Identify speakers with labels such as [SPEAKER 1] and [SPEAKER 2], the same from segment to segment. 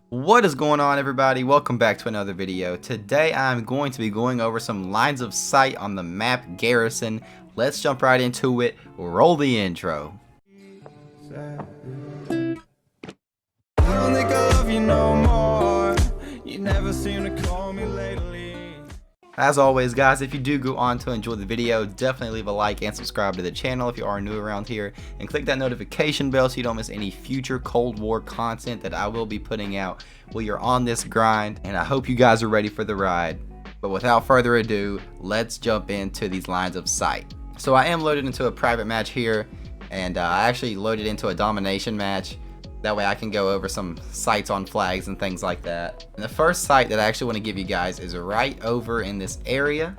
[SPEAKER 1] What is going on, everybody? Welcome back to another video. Today I'm going to be going over some lines of sight on the map Garrison. Let's jump right into it. Roll the intro. As always, guys, if you do go on to enjoy the video, definitely leave a like and subscribe to the channel if you are new around here, and click that notification bell so you don't miss any future Cold War content that I will be putting out while you're on this grind. And I hope you guys are ready for the ride. But without further ado, let's jump into these lines of sight. So I am loaded into a private match here, and I actually loaded into a domination match. That way I can go over some sights on flags and things like that. And the first sight that I actually want to give you guys is right over in this area.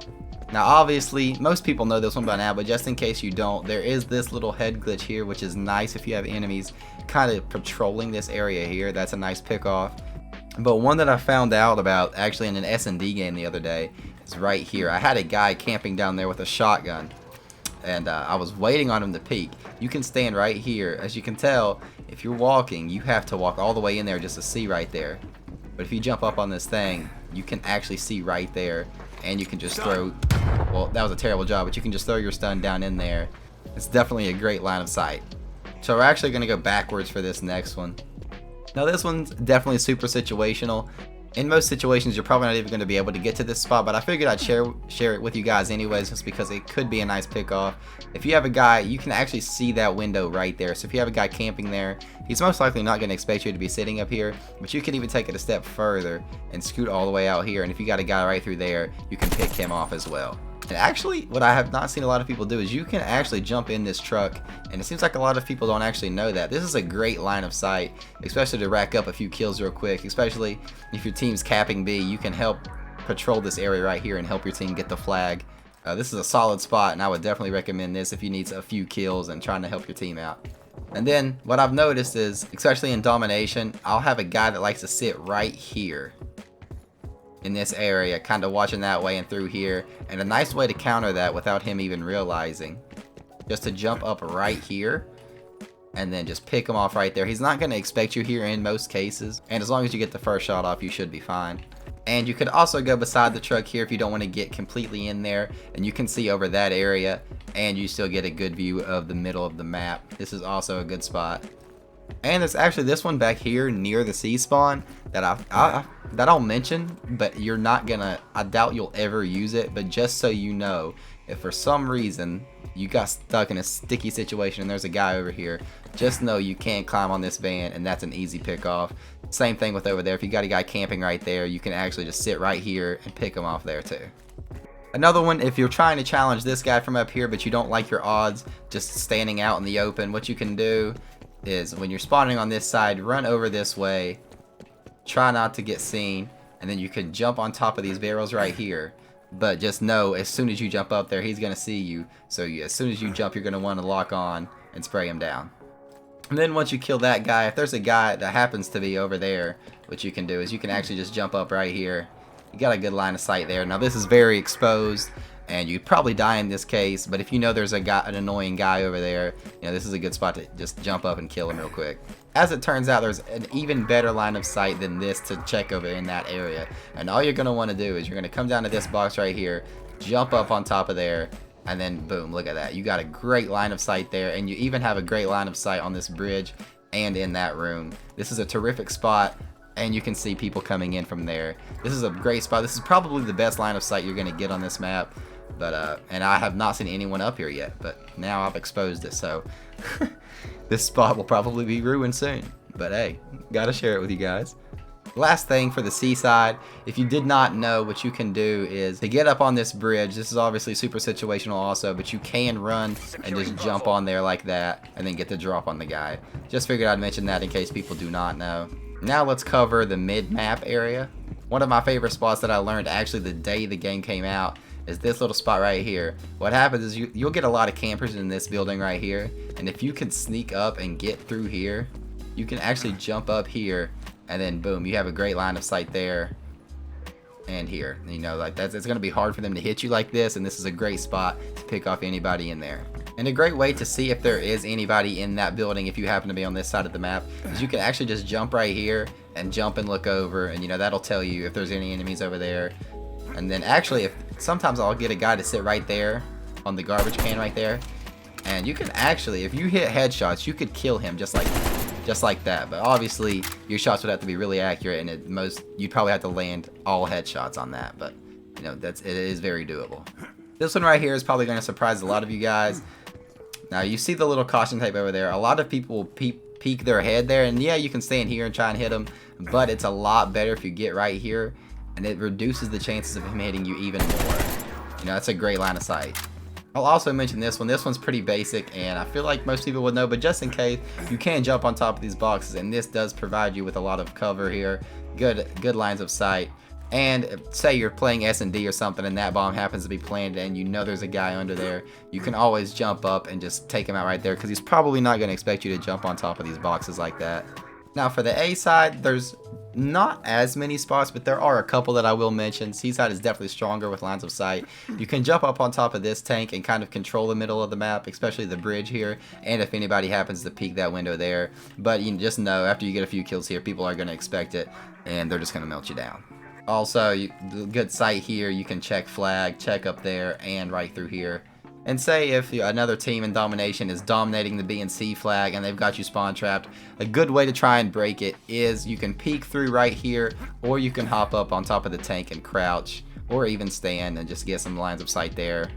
[SPEAKER 1] Now obviously most people know this one by now, but just in case you don't, there is this little head glitch here, which is nice if you have enemies kind of patrolling this area here. That's a nice pick off. But one that I found out about actually in an S&D game the other day is right here. I had a guy camping down there with a shotgun, and I was waiting on him to peek. You can stand right here. As you can tell, if you're walking, you have to walk all the way in there just to see right there. But if you jump up on this thing, you can actually see right there, and you can just throw, well, that was a terrible job, but you can just throw your stun down in there. It's definitely a great line of sight. So we're actually going to go backwards for this next one. Now this one's definitely super situational. In most situations, you're probably not even going to be able to get to this spot, but I figured I'd share it with you guys anyways, just because it could be a nice pick off. If you have a guy, you can actually see that window right there. So if you have a guy camping there, he's most likely not going to expect you to be sitting up here, but you can even take it a step further and scoot all the way out here. And if you got a guy right through there, you can pick him off as well. And actually, what I have not seen a lot of people do is you can actually jump in this truck, and it seems like a lot of people don't actually know that. This is a great line of sight, especially to rack up a few kills real quick, especially if your team's capping B. You can help patrol this area right here and help your team get the flag. This is a solid spot, and I would definitely recommend this if you need a few kills and trying to help your team out. And then what I've noticed is, especially in domination, I'll have a guy that likes to sit right here in this area, kind of watching that way and through here. And a nice way to counter that without him even realizing, just to jump up right here and then just pick him off right there. He's not going to expect you here in most cases, and as long as you get the first shot off, you should be fine. And you could also go beside the truck here if you don't want to get completely in there, and you can see over that area and you still get a good view of the middle of the map. This is also a good spot. And there's actually this one back here near the C spawn that I'll mention, but you're not gonna, I doubt you'll ever use it. But just so you know, if for some reason you got stuck in a sticky situation and there's a guy over here, just know you can't climb on this van, and that's an easy pick off. Same thing with over there. If you got a guy camping right there, you can actually just sit right here and pick him off there too. Another one, if you're trying to challenge this guy from up here but you don't like your odds just standing out in the open, what you can do is when you're spawning on this side, run over this way, try not to get seen, and then you can jump on top of these barrels right here. But just know, as soon as you jump up there, he's going to see you. So as soon as you jump, you're going to want to lock on and spray him down. And then once you kill that guy, if there's a guy that happens to be over there, what you can do is you can actually just jump up right here. You got a good line of sight there. Now this is very exposed, and you'd probably die in this case, but if you know there's an annoying guy over there, you know, this is a good spot to just jump up and kill him real quick. As it turns out, there's an even better line of sight than this to check over in that area. And all you're going to want to do is you're going to come down to this box right here, jump up on top of there, and then boom, look at that. You got a great line of sight there, and you even have a great line of sight on this bridge and in that room. This is a terrific spot, and you can see people coming in from there. This is a great spot. This is probably the best line of sight you're going to get on this map. But and I have not seen anyone up here yet, but now I've exposed it, so this spot will probably be ruined soon. But hey, gotta share it with you guys. Last thing for the seaside, if you did not know, what you can do is to get up on this bridge. This is obviously super situational also, but you can run and just jump on there like that and then get the drop on the guy. Just figured I'd mention that in case people do not know. Now let's cover the mid-map area. One of my favorite spots that I learned actually the day the game came out is this little spot right here. What happens is you'll get a lot of campers in this building right here, and if you can sneak up and get through here, you can actually jump up here, and then boom, you have a great line of sight there and here. You know, like it's gonna be hard for them to hit you like this, and this is a great spot to pick off anybody in there. And a great way to see if there is anybody in that building, if you happen to be on this side of the map, is you can actually just jump right here and jump and look over, and that'll tell you if there's any enemies over there. And then actually, if sometimes I'll get a guy to sit right there on the garbage can right there, and you can actually, if you hit headshots, you could kill him just like that. But obviously your shots would have to be really accurate, and you'd probably have to land all headshots on that. But it is very doable. This one right here is probably going to surprise a lot of you guys. Now you see the little caution tape over there. A lot of people will peek their head there, and yeah, you can stand here and try and hit them, but it's a lot better if you get right here, and it reduces the chances of him hitting you even more. That's a great line of sight. I'll also mention this one. This one's pretty basic, and I feel like most people would know, but just in case, you can jump on top of these boxes, and this does provide you with a lot of cover here, good lines of sight. And say you're playing S&D or something, and that bomb happens to be planted, and there's a guy under there, you can always jump up and just take him out right there, because he's probably not going to expect you to jump on top of these boxes like that. Now for the A side, there's not as many spots, but there are a couple that I will mention. C side is definitely stronger with lines of sight. You can jump up on top of this tank and kind of control the middle of the map, especially the bridge here, and if anybody happens to peek that window there. But just know, after you get a few kills here, people are going to expect it, and they're just going to melt you down. Also, good sight here, you can check flag, check up there, and right through here. And say if another team in domination is dominating the B and C flag and they've got you spawn trapped, a good way to try and break it is you can peek through right here, or you can hop up on top of the tank and crouch, or even stand and just get some lines of sight there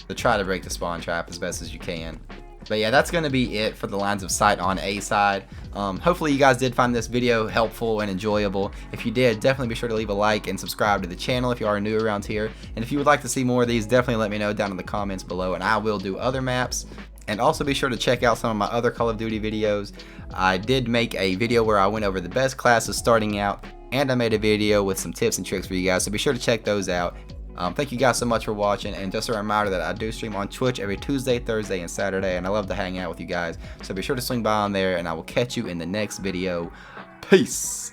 [SPEAKER 1] to try to break the spawn trap as best as you can. But yeah, that's going to be it for the lines of sight on A side. Hopefully you guys did find this video helpful and enjoyable. If you did, definitely be sure to leave a like and subscribe to the channel if you are new around here. And if you would like to see more of these, definitely let me know down in the comments below, and I will do other maps. And also be sure to check out some of my other Call of Duty videos. I did make a video where I went over the best classes starting out, and I made a video with some tips and tricks for you guys, so be sure to check those out. Thank you guys so much for watching, and just a reminder that I do stream on Twitch every Tuesday, Thursday, and Saturday, and I love to hang out with you guys, so be sure to swing by on there, and I will catch you in the next video. Peace!